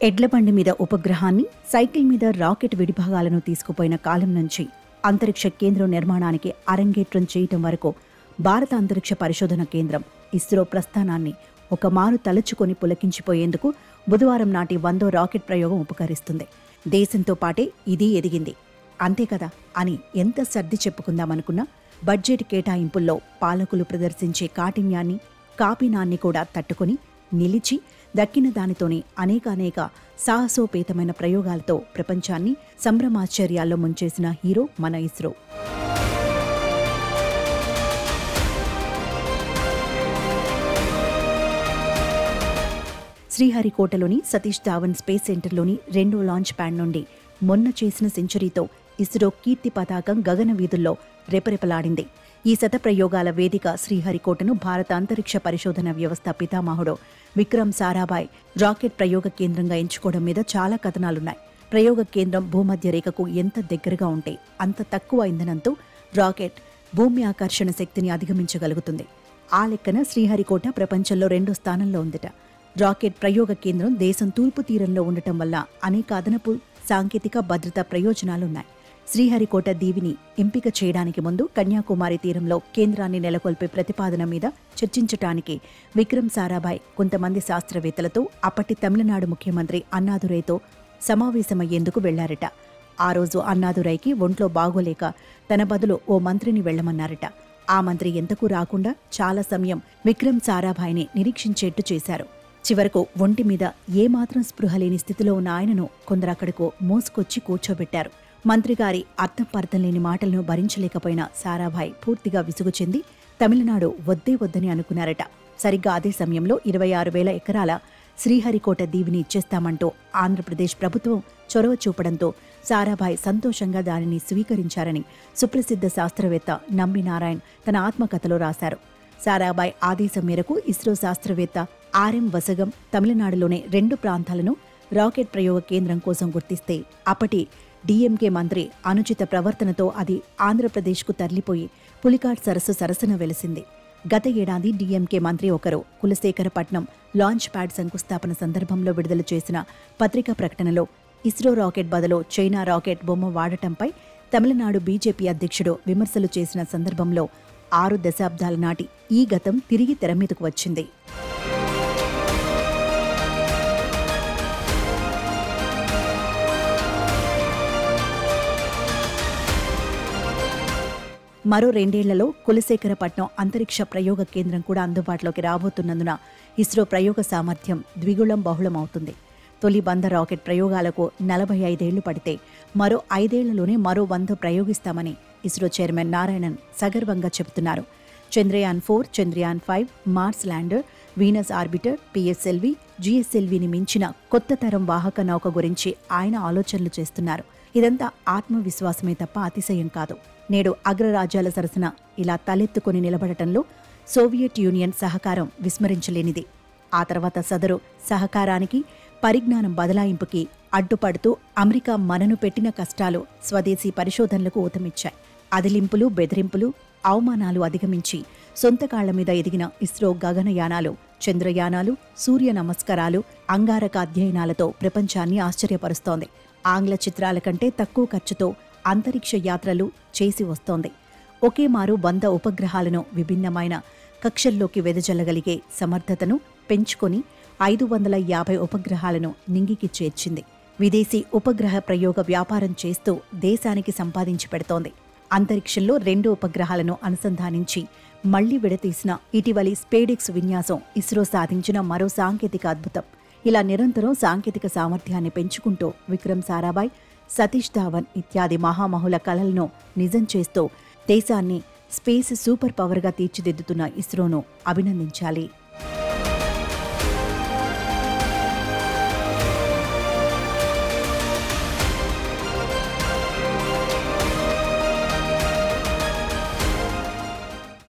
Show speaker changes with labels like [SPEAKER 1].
[SPEAKER 1] ఎడ్లబండి మీద ఉపగ్రహాన్ని, సైకిల్ మీద రాకెట్ విడిభాగాలను తీసుకుపోయిన కాలం నుంచి అంతరిక్ష కేంద్రం నిర్మాణానికి అరంగేట్రం చేయటం వరకు భారత అంతరిక్ష పరిశోధన కేంద్రం ఇస్రో ప్రస్థానాన్ని ఒక మారు తలుచుకొని పులకించిపోయేందుకు బుధవారం నాటి 100వ రాకెట్ ప్రయోగం ఉపకరిస్తుంది. దేశంతో పాటే ఇది ఎదిగింది. అంతే కదా అని ఎంత సర్ది చెప్పుకుందామనుకున్నా బడ్జెట్ కేటాయింపుల్లో పాలకులు ప్రదర్శించే కాఠిన్యాన్ని, కాపీనాన్ని కూడా తట్టుకొని నిలిచి దక్కిన దానితోనే అనేక సాహసోపేతమైన ప్రయోగాలతో ప్రపంచాన్ని సంభ్రమాశ్చర్యాల్లో ముంచేసిన హీరో మన ఇస్రో. శ్రీహరికోటలోని సతీష్ ధావన్ స్పేస్ సెంటర్లోని 2వ లాంచ్ ప్యాడ్ నుండి మొన్న చేసిన సెంచరీతో ఇస్రో కీర్తి పతాకం గగన వీధుల్లో రెపరెపలాడింది. ఈ శతప్రయోగాల వేదిక శ్రీహరికోటను భారత అంతరిక్ష పరిశోధన వ్యవస్థ పితామహుడు విక్రమ్ సారాభాయ్ రాకెట్ ప్రయోగ కేంద్రంగా ఎంచుకోవడం మీద చాలా కథనాలున్నాయి. ప్రయోగ కేంద్రం భూమధ్య రేఖకు ఎంత దగ్గరగా ఉంటే అంత తక్కువ ఇంధనంతో రాకెట్ భూమి ఆకర్షణ శక్తిని అధిగమించగలుగుతుంది. ఆ లెక్కన శ్రీహరికోట ప్రపంచంలో 2వ స్థానంలో ఉందట. రాకెట్ ప్రయోగ కేంద్రం దేశం తూర్పు తీరంలో ఉండటం వల్ల అనేక అదనపు సాంకేతిక భద్రతా ప్రయోజనాలున్నాయి. శ్రీహరికోట దీవిని ఎంపిక చేయడానికి ముందు కన్యాకుమారి తీరంలో కేంద్రాన్ని నెలకొల్పే ప్రతిపాదన మీద చర్చించటానికి విక్రమ్ సారాభాయ్ కొంతమంది శాస్త్రవేత్తలతో అప్పటి తమిళనాడు ముఖ్యమంత్రి అన్నాదురైతో సమావేశమయ్యేందుకు వెళ్లారట. ఆ రోజు అన్నాదురైకి ఒంట్లో బాగోలేక తన బదులు ఓ మంత్రిని వెళ్లమన్నారట. ఆ మంత్రి ఎంతకు రాకుండా చాలా సమయం విక్రమ్ సారాభాయ్ని నిరీక్షించేట్టు చేశారు. చివరకు ఒంటి మీద ఏమాత్రం స్పృహ లేని స్థితిలో ఉన్న ఆయనను కొందరక్కడకు మోసుకొచ్చి కూర్చోబెట్టారు. మంత్రిగారి అర్థం పర్థం లేని మాటలను భరించలేకపోయిన సారాభాయ్ పూర్తిగా విసుగు చెంది తమిళనాడు వద్దని అనుకున్నారట. సరిగ్గా అదే సమయంలో 26,000 ఎకరాల శ్రీహరికోట దీవిని ఇచ్చేస్తామంటూ ఆంధ్రప్రదేశ్ ప్రభుత్వం చొరవ చూపడంతో సారాభాయ్ సంతోషంగా దానిని స్వీకరించారని సుప్రసిద్ధ శాస్త్రవేత్త నంబి నారాయణ్ తన ఆత్మకథలో రాశారు. సారాభాయ్ ఆదేశం మేరకు ఇస్రో శాస్త్రవేత్త ఆర్ఎం వసగం తమిళనాడులోని 2 ప్రాంతాలను రాకెట్ ప్రయోగ కేంద్రం కోసం గుర్తిస్తే అప్పటి డీఎంకే మంత్రి అనుచిత ప్రవర్తనతో అది ఆంధ్రప్రదేశ్కు తరలిపోయి పులికాట్ సరస్సున వెలిసింది. గత ఏడాది డీఎంకే మంత్రి ఒకరు కులశేఖరపట్నం లాంచ్ ప్యాడ్ శంకుస్థాపన సందర్భంలో విడుదల చేసిన పత్రికా ప్రకటనలో ఇస్రో రాకెట్ బదులు చైనా రాకెట్ బొమ్మ వాడటంపై తమిళనాడు బీజేపీ అధ్యక్షుడు విమర్శలు చేసిన సందర్భంలో 6 దశాబ్దాల నాటి ఈ గతం తిరిగి తెరమీదకు వచ్చింది. మరో 2 ఏళ్లలో కులశేఖరపట్నం అంతరిక్ష ప్రయోగ కేంద్రం కూడా అందుబాటులోకి రాబోతున్నందున ఇస్రో ప్రయోగ సామర్థ్యం ద్విగుళం బహుళం అవుతుంది. తొలి 100 రాకెట్ ప్రయోగాలకు 45 ఏళ్లు పడితే మరో 5 ఏళ్లలోనే మరో 100 ప్రయోగిస్తామని ఇస్రో చైర్మన్ నారాయణన్ సగర్వంగా చెబుతున్నారు. Chandrayaan 4, Chandrayaan 5, Mars lander, Venus orbiter, PSLV, జిఎస్ఎల్విని మించిన కొత్త తరం వాహక నౌక గురించి ఆయన ఆలోచనలు చేస్తున్నారు. ఇదంతా ఆత్మవిశ్వాసమే తప్ప అతిశయం కాదు. నేడు అగ్రరాజ్యాల సరసన ఇలా తలెత్తుకుని నిలబడటంలో సోవియట్ యూనియన్ సహకారం విస్మరించలేనిది. ఆ తర్వాత సదరు సహకారానికి, పరిజ్ఞానం బదలాయింపుకి అడ్డుపడుతూ అమెరికా మనను పెట్టిన కష్టాలు స్వదేశీ పరిశోధనలకు ఊతమిచ్చాయి. అదిలింపులు, బెదిరింపులు, అవమానాలు అధిగమించి సొంత కాళ్ల మీద ఎదిగిన ఇస్రో గగనయానాలు, చంద్రయానాలు, సూర్య నమస్కారాలు, అంగారక అధ్యయనాలతో ప్రపంచాన్ని ఆశ్చర్యపరుస్తోంది. ఆంగ్ల చిత్రాల కంటే తక్కువ ఖర్చుతో అంతరిక్ష యాత్రలు చేసి వస్తోంది. ఒకే మారు 100 ఉపగ్రహాలను విభిన్నమైన కక్షల్లోకి వెదజల్లగలిగే సమర్థతను పెంచుకొని 550 ఉపగ్రహాలను నింగికి చేర్చింది. విదేశీ ఉపగ్రహ ప్రయోగ వ్యాపారం చేస్తూ దేశానికి సంపాదించి పెడుతోంది. అంతరిక్షంలో 2 ఉపగ్రహాలను అనుసంధానించి మళ్లీ విడతీసిన ఇటీవలి స్పేడెక్స్ విన్యాసం ఇస్రో సాధించిన మరో సాంకేతిక అద్భుతం. ఇలా నిరంతరం సాంకేతిక సామర్థ్యాన్ని పెంచుకుంటూ విక్రమ్ సారాభాయ్, సతీష్ ధావన్ ఇత్యాది మహామహుల కలలను నిజం చేస్తూ దేశాన్ని స్పేస్ సూపర్ పవర్గా తీర్చిదిద్దుతున్న ఇస్రోను అభినందించాలి.